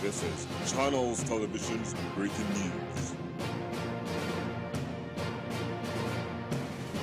This is Channels Television's breaking news.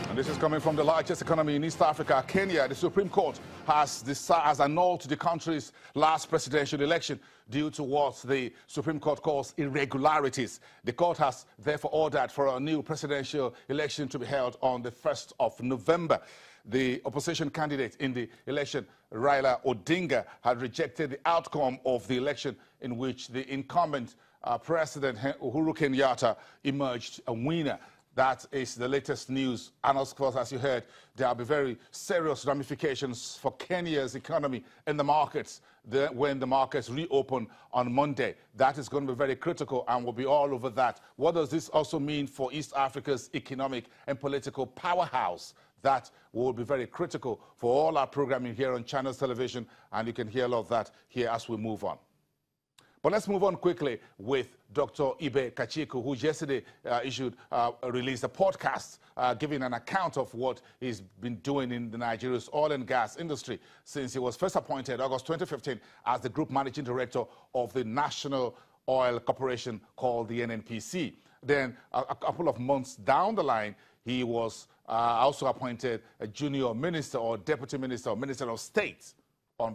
And this is coming from the largest economy in East Africa, Kenya. The Supreme Court has annulled the country's last presidential election due to what the Supreme Court calls irregularities. The court has therefore ordered for a new presidential election to be held on the 1st of November. The opposition candidate in the election, Raila Odinga, had rejected the outcome of the election in which the incumbent President Uhuru Kenyatta emerged a winner. That is the latest news. And of course, as you heard, there will be very serious ramifications for Kenya's economy in the markets when the markets reopen on Monday. That is going to be very critical, and we'll be all over that. What does this also mean for East Africa's economic and political powerhouse? That will be very critical for all our programming here on Channels Television, and you can hear a lot of that here as we move on. But let's move on quickly with Dr. Kachikwu, who yesterday released a podcast giving an account of what he's been doing in Nigeria's oil and gas industry since he was first appointed August 2015 as the group managing director of the National Oil Corporation called the NNPC. Then a couple of months down the line, he was also appointed a junior minister or deputy minister or minister of state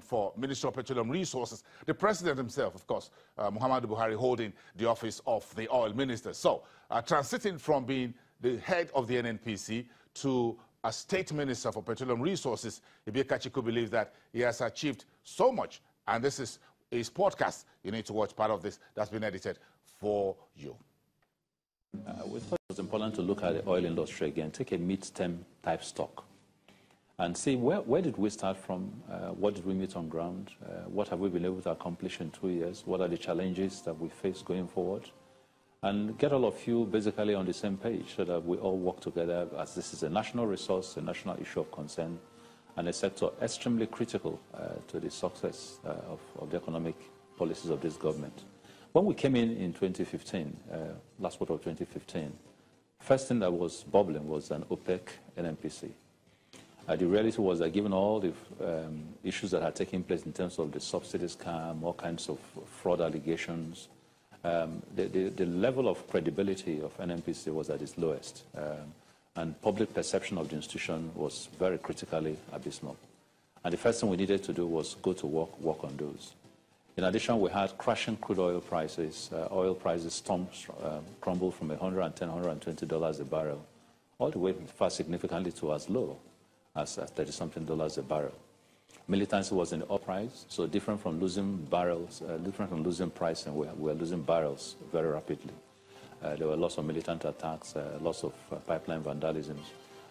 for Ministry of Petroleum Resources. The president himself, of course, Muhammadu Buhari, holding the office of the oil minister. So, transiting from being the head of the NNPC to a state minister for petroleum resources, Kachikwu believes that he has achieved so much. And this is his podcast. You need to watch part of this that's been edited for you. We thought it was important to look at the oil industry again, take a mid-term type stock, and see where did we start from, what did we meet on ground, what have we been able to accomplish in 2 years, what are the challenges that we face going forward, and get all of you basically on the same page so that we all work together, as this is a national resource, a national issue of concern, and a sector extremely critical to the success of the economic policies of this government. When we came in 2015, last quarter of 2015, first thing that was bubbling was an OPEC NNPC. The reality was that given all the issues that had taken place in terms of the subsidy scam, all kinds of fraud allegations, the level of credibility of NNPC was at its lowest. And public perception of the institution was very critically abysmal. And the first thing we needed to do was go to work on those. In addition, we had crashing crude oil prices. Oil prices crumbled from $110, $120 a barrel, all the way far significantly to as low as $30-something a barrel. Militancy was in the uprise, so different from losing barrels, different from losing price, and we were losing barrels very rapidly. There were lots of militant attacks, lots of pipeline vandalisms,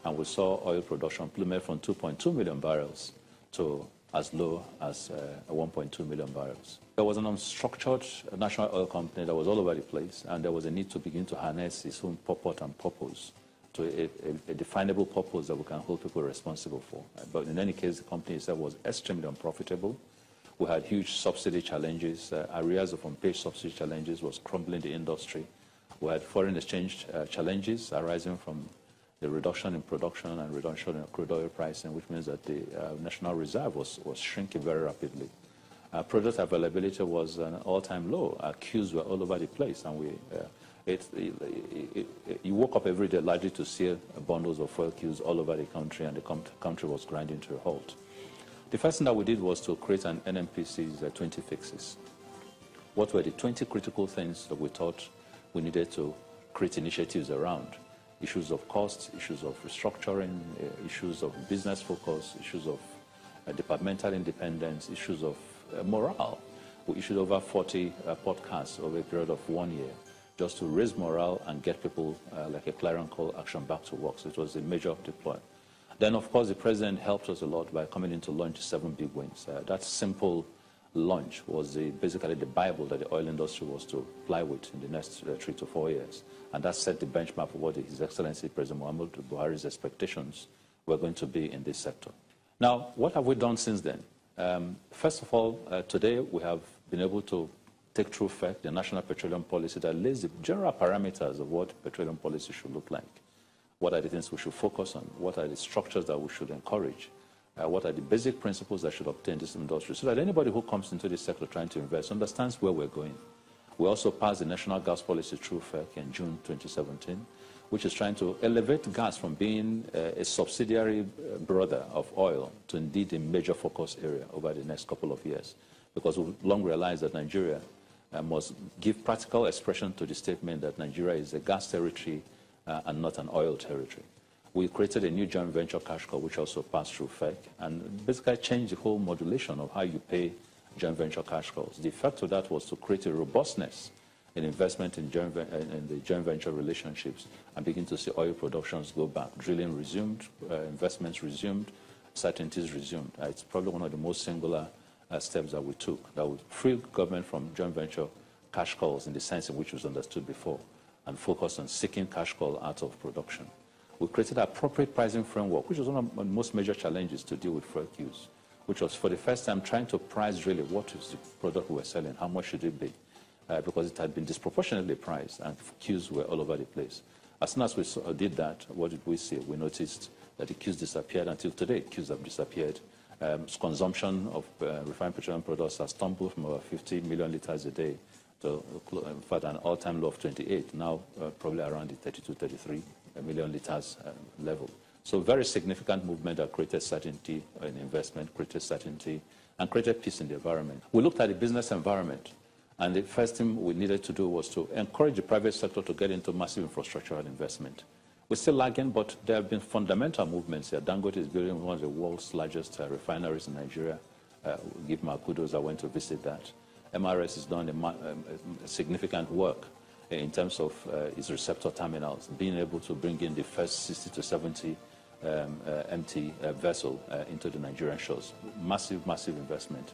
and we saw oil production plummet from 2.2 million barrels to as low as 1.2 million barrels. There was an unstructured national oil company that was all over the place, and there was a need to begin to harness its own purport and purpose to a definable purpose that we can hold people responsible for. But in any case, the company itself was extremely unprofitable. We had huge subsidy challenges. Areas of unpaid subsidy challenges was crumbling the industry. We had foreign exchange challenges arising from the reduction in production and reduction in crude oil pricing, which means that the national reserve was shrinking very rapidly. Product availability was an all-time low. Queues were all over the place, and you woke up every day largely to see bundles of fuel queues all over the country, and the country was grinding to a halt. The first thing that we did was to create an NNPC's 20 fixes. What were the 20 critical things that we thought we needed to create initiatives around? Issues of cost, issues of restructuring, issues of business focus, issues of departmental independence, issues of morale. We issued over 40 podcasts over a period of 1 year, just to raise morale and get people like a clarion call action back to work. So it was a major deploy. Then, of course, the president helped us a lot by coming in to launch 7 big wins. That simple launch was basically the Bible that the oil industry was to fly with in the next 3 to 4 years. And that set the benchmark for what His Excellency President Muhammadu Buhari's expectations were going to be in this sector. Now, what have we done since then? First of all, today we have been able to take through effect the national petroleum policy that lays the general parameters of what petroleum policy should look like. What are the things we should focus on? What are the structures that we should encourage? what are the basic principles that should obtain this industry, so that anybody who comes into this sector trying to invest understands where we're going. We also passed the National Gas Policy through FEC in June 2017, which is trying to elevate gas from being a subsidiary brother of oil to indeed a major focus area over the next couple of years, because we've long realized that Nigeria must give practical expression to the statement that Nigeria is a gas territory and not an oil territory. We created a new joint venture cash call, which also passed through FEC, and basically changed the whole modulation of how you pay joint venture cash calls. The effect of that was to create a robustness in investment in the joint venture relationships and begin to see oil productions go back. Drilling resumed, investments resumed, certainties resumed. It's probably one of the most singular steps that we took that would free government from joint venture cash calls in the sense in which it was understood before and focus on seeking cash call out of production. We created an appropriate pricing framework, which was one of the most major challenges to deal with fraud use, which was for the first time trying to price really what is the product we were selling, how much should it be, because it had been disproportionately priced and queues were all over the place. As soon as we did that, what did we see? We noticed that the queues disappeared. Until today, queues have disappeared. Consumption of refined petroleum products has tumbled from about 50 million liters a day to, in fact, an all-time low of 28, now probably around the 32, 33 million liters level. So very significant movement that created certainty in investment, created certainty, and created peace in the environment. We looked at the business environment, and the first thing we needed to do was to encourage the private sector to get into massive infrastructural investment. We're still lagging, but there have been fundamental movements here. Dangote is building one of the world's largest refineries in Nigeria. Give my kudos, I went to visit that. MRS has done a significant work in terms of its receptor terminals, being able to bring in the first 60 to 70 empty vessel into the Nigerian shores. Massive, massive investment.